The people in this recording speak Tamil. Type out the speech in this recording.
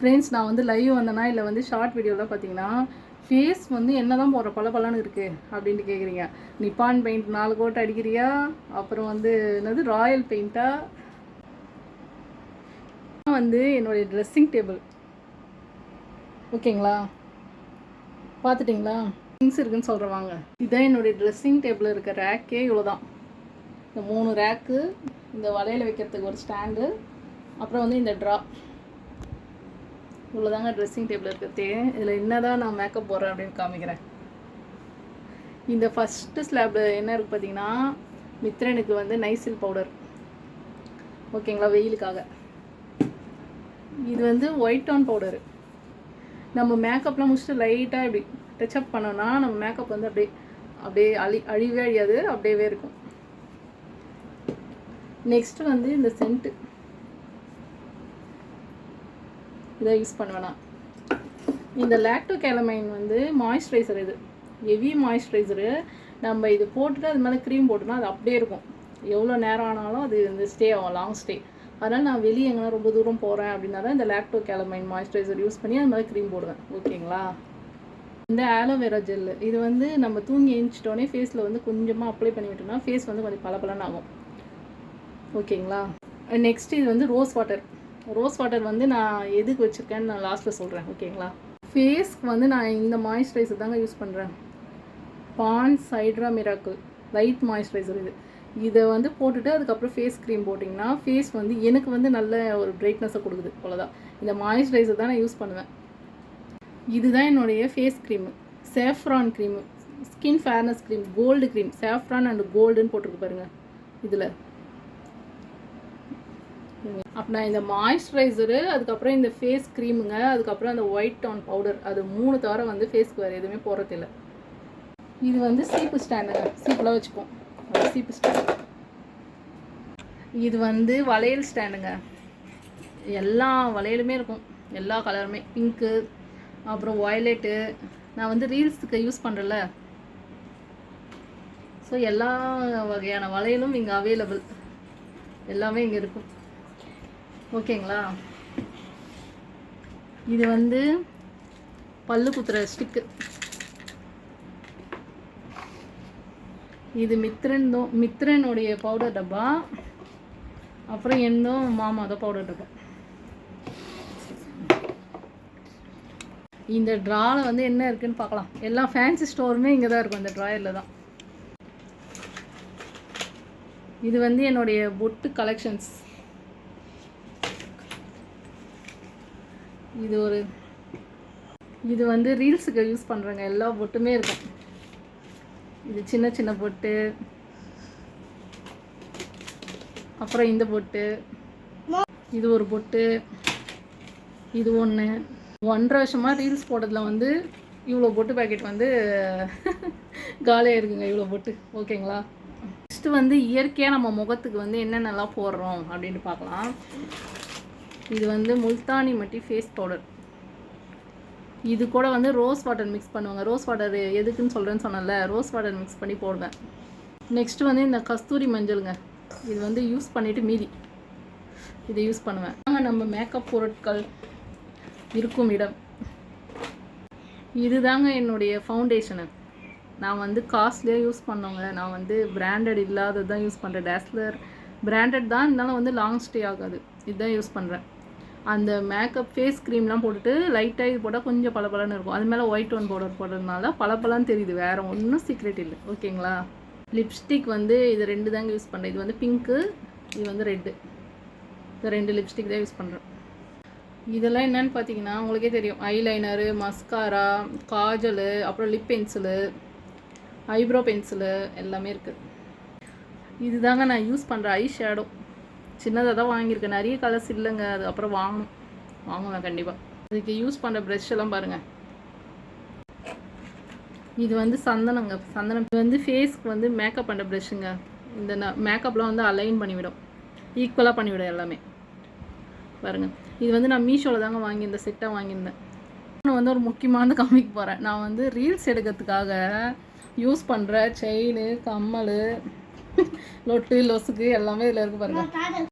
ஃப்ரெண்ட்ஸ், நான் வந்து லைவ் வந்தேன்னா இல்லை வந்து ஷார்ட் வீடியோவில் பார்த்தீங்கன்னா ஃபேஸ் வந்து என்ன தான் போடுற பலன்னு இருக்குது அப்படின்ட்டு கேட்குறீங்க. நிப்பான் பெயிண்ட் 4 கோட் அடிக்கிறியா, அப்புறம் வந்து என்னது ராயல் பெயிண்ட்டா. வந்து என்னுடைய ட்ரெஸ்ஸிங் டேபிள் ஓகேங்களா, பார்த்துட்டிங்களா? திங்ஸ் இருக்குன்னு சொல்கிறவாங்க. இதுதான் என்னுடைய ட்ரெஸ்ஸிங் டேபிள் இருக்க ரேக்கே. இவ்வளோ தான். இந்த 3 ரேக்கு, இந்த வலையில் வைக்கிறதுக்கு ஒரு ஸ்டாண்டு, அப்புறம் வந்து இந்த ட்ரா. இவ்வளோதாங்க ட்ரெஸ்ஸிங் டேபிள் இருக்கிறதே. இதில் என்ன தான் நான் மேக்கப் போடுறேன் அப்படின்னு காமிக்கிறேன். இந்த ஃபஸ்ட்டு ஸ்லாப்பில் என்ன இருக்குது பார்த்தீங்கன்னா, மித்ரனுக்கு வந்து நைசில் பவுடர் ஓகேங்களா, வெயிலுக்காக. இது வந்து ஒயிட் டவுன் பவுடரு. நம்ம மேக்கப்லாம் முடிச்சுட்டு லைட்டாக இப்படி டச்சப் பண்ணோன்னா நம்ம மேக்கப் வந்து அப்படியே அழிவே அழியாது, அப்படியே இருக்கும். நெக்ஸ்ட்டு வந்து இந்த சென்ட்டு, இதை யூஸ் பண்ணுவேண்ணா. இந்த லாக்டோ கேலமைன் வந்து மாய்ஸ்சரைசர். இது ஹெவி மாய்ஸ்சரைசரு. நம்ம இது போட்டுட்டு அது மேலே க்ரீம் போட்டோம்னா அது அப்படியே இருக்கும். எவ்வளோ நேரம் ஆனாலும் அது வந்து ஸ்டே ஆகும், லாங் ஸ்டே. அதனால் நான் வெளியே எங்கன்னா ரொம்ப தூரம் போகிறேன் அப்படின்னா தான் இந்த லாக்டோ கேலமைன் மாய்ஸ்சரைசர் யூஸ் பண்ணி அது மேலே க்ரீம் போடுவேன். ஓகேங்களா? இந்த ஆலோவேரா ஜெல்லு, இது வந்து நம்ம தூங்கி எழுந்திரிச்சிட்டோன்னே ஃபேஸில் வந்து கொஞ்சமாக அப்ளை பண்ணி விட்டோம்னா ஃபேஸ் வந்து கொஞ்சம் பளபளன்னு ஆகும். ஓகேங்களா? நெக்ஸ்ட் இது வந்து ரோஸ் வாட்டர். ரோஸ் வாட்டர் வந்து நான் எதுக்கு வச்சுருக்கேன்னு நான் லாஸ்ட்டில் சொல்கிறேன். ஓகேங்களா? ஃபேஸ்க்கு வந்து நான் இந்த மாய்ஸ்சரைசர் தாங்க யூஸ் பண்ணுறேன். பான்ஸ் ஹைட்ரா மிராக்கிள் லைட் மாய்ஸ்சரைசர். இதை வந்து போட்டுட்டு அதுக்கப்புறம் ஃபேஸ் க்ரீம் போட்டிங்கன்னா ஃபேஸ் வந்து எனக்கு வந்து நல்ல ஒரு பிரைட்னஸை கொடுக்குது. அவ்வளோதான். இந்த மாய்ஸ்சரைசர் தான் நான் யூஸ் பண்ணுவேன். இதுதான் என்னுடைய face cream. Saffron cream, skin fairness cream, gold cream. Saffron and கோல்டுன்னு போட்டிருக்கு பாருங்கள் இதில். அப்படின்னா இந்த மாய்ஸ்சரைசரு, அதுக்கப்புறம் இந்த ஃபேஸ் க்ரீமுங்க, அதுக்கப்புறம் அந்த ஒயிட் டவுன் பவுடர், அது 3 தவிர வந்து ஃபேஸ்க்கு வேறு எதுவுமே போடுறதில்லை. இது வந்து சீப்பு ஸ்டாண்டுங்க. சீப்பெலாம் வச்சுப்போம், சீப்பு ஸ்டாண்டு. இது வந்து வளையல் ஸ்டாண்டுங்க. எல்லா வளையலுமே இருக்கும், எல்லா கலருமே. பிங்க்கு, அப்புறம் வயலட்டு. நான் வந்து ரீல்ஸுக்கு யூஸ் பண்ணுறேன்ல, ஸோ எல்லா வகையான வளையலும் இங்கே அவைலபிள். எல்லாமே இங்கே இருக்கும். ஓகேங்களா? இது வந்து பல்லு குத்துற ஸ்டிக்கு. இது மித்ரனுடைய பவுடர் டப்பா. அப்புறம் என்னும் மாமாத பவுடர் டப்பா. இந்த ட்ராவில் வந்து என்ன இருக்குன்னு பார்க்கலாம். எல்லா ஃபேன்சி ஸ்டோருமே இங்கே தான் இருக்கும், இந்த ட்ராயரில் தான். இது வந்து என்னுடைய பொட்டு கலெக்ஷன்ஸ். இது வந்து ரீல்ஸுக்கு யூஸ் பண்ணுறேங்க. எல்லா பொட்டுமே இருக்கும். இது சின்ன சின்ன பொட்டு, அப்புறம் இந்த பொட்டு, இது ஒரு பொட்டு, இது ஒன்று. 1.5 வருஷமாக ரீல்ஸ் போடுறதுல வந்து இவ்வளோ பொட்டு பேக்கெட் வந்து காலியாக இருக்குங்க, இவ்வளோ பொட்டு. ஓகேங்களா? நெக்ஸ்ட்டு வந்து இயற்கையாக நம்ம முகத்துக்கு வந்து என்னென்னலாம் போடுறோம் அப்படின்ட்டு பார்க்கலாம். இது வந்து முல்தானி மட்டி ஃபேஸ் பவுடர். இது கூட வந்து ரோஸ் வாட்டர் மிக்ஸ் பண்ணுவாங்க. ரோஸ் வாட்டர் எதுக்குன்னு சொல்கிறேன்னு சொன்னல, ரோஸ் வாட்டர் மிக்ஸ் பண்ணி போடுவேன். நெக்ஸ்ட்டு வந்து இந்த கஸ்தூரி மஞ்சளுங்க. இது வந்து யூஸ் பண்ணிவிட்டு மீதி இதை யூஸ் பண்ணுவேன். நம்ம மேக்கப் பொருட்கள் இருக்கும் இடம் இதுதாங்க. என்னுடைய ஃபவுண்டேஷனு நான் வந்து காஸ்ட்லியாக யூஸ் பண்ணோங்க. நான் வந்து பிராண்டட் இல்லாதது தான் யூஸ் பண்ணுறேன். டேஸ்லர் பிராண்டட் தான், இருந்தாலும் வந்து லாங் ஸ்டே ஆகாது. இதுதான் யூஸ் பண்ணுறேன். அந்த மேக்கப் ஃபேஸ் க்ரீம்லாம் போட்டுட்டு லைட்டாக இது போட்டால் கொஞ்சம் பளபளன்னு இருக்கும். அது மேலே ஒயிட் டோன் பவுடர் போடுறதுனால பளபளன்னு தெரியுது, வேறு ஒன்றும் சீக்ரெட் இல்லை. ஓகேங்களா? லிப்ஸ்டிக் வந்து இது 2 தாங்க யூஸ் பண்ணுறேன். இது வந்து பிங்க்கு, இது வந்து ரெட்டு. இந்த 2 லிப்ஸ்டிக் தான் யூஸ் பண்ணுறேன். இதெல்லாம் என்னென்னு பார்த்தீங்கன்னா உங்களுக்கே தெரியும். ஐலைனரு, மஸ்காரா, காஜலு, அப்புறம் லிப் பென்சிலு, ஐப்ரோ பென்சிலு எல்லாமே இருக்குது. இதுதாங்க நான் யூஸ் பண்ணுற ஐ ஷேடோ. சின்னதாக தான் வாங்கியிருக்கேன், நிறைய கலர்ஸ் இல்லைங்க. அது அப்புறம் வாங்குவேன் கண்டிப்பாக. இதுக்கு யூஸ் பண்ணுற ப்ரெஷ் எல்லாம் பாருங்கள். இது வந்து சந்தனங்க. சந்தனம் இது வந்து ஃபேஸ்க்கு வந்து மேக்கப் பண்ணுற ப்ரெஷ்ஷுங்க. இந்த மேக்கப்லாம் வந்து அலைன் பண்ணிவிடும், ஈக்குவலாக பண்ணிவிடும் எல்லாமே. பாருங்கள், இது வந்து நான் மீஷோவில் தாங்க வாங்கியிருந்தேன், செட்டாக வாங்கியிருந்தேன். நான் வந்து ஒரு முக்கியமான காமிக்க போகிறேன். நான் வந்து ரீல்ஸ் எடுக்கிறதுக்காக யூஸ் பண்ணுற செயின், கம்மல், லொட்டு லொசுக்கு எல்லாமே இதில் இருக்குது பாருங்கள்.